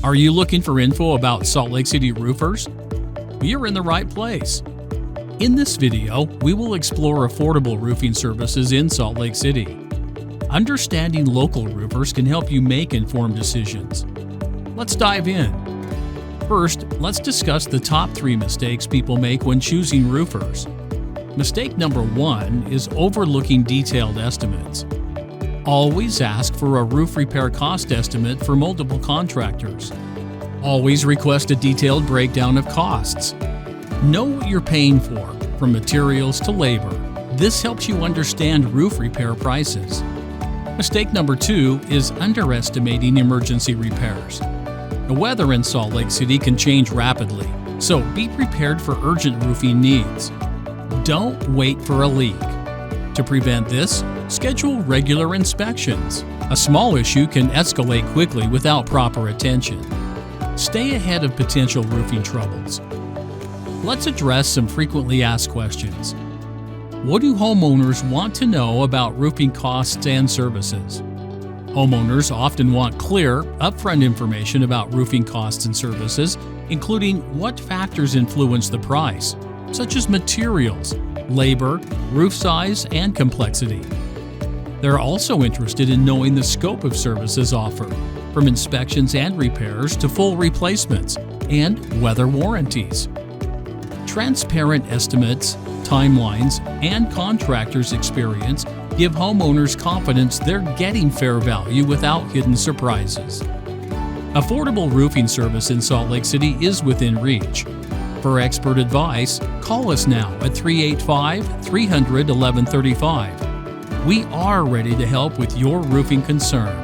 Are you looking for info about Salt Lake City roofers? You're in the right place. In this video, we will explore affordable roofing services in Salt Lake City. Understanding local roofers can help you make informed decisions. Let's dive in. First, let's discuss the top 3 mistakes people make when choosing roofers. Mistake number 1 is overlooking detailed estimates. Always ask for a roof repair cost estimate for multiple contractors. Always request a detailed breakdown of costs. Know what you're paying for, from materials to labor. This helps you understand roof repair prices. Mistake number 2 is underestimating emergency repairs. The weather in Salt Lake City can change rapidly, so be prepared for urgent roofing needs. Don't wait for a leak. To prevent this, schedule regular inspections. A small issue can escalate quickly without proper attention. Stay ahead of potential roofing troubles. Let's address some frequently asked questions. What do homeowners want to know about roofing costs and services? Homeowners often want clear, upfront information about roofing costs and services, including what factors influence the price, such as materials, labor, roof size, and complexity. They're also interested in knowing the scope of services offered, from inspections and repairs to full replacements and weather warranties. Transparent estimates, timelines, and contractors' experience give homeowners confidence they're getting fair value without hidden surprises. Affordable roofing service in Salt Lake City is within reach. For expert advice, call us now at 385-300-1135. We are ready to help with your roofing concerns.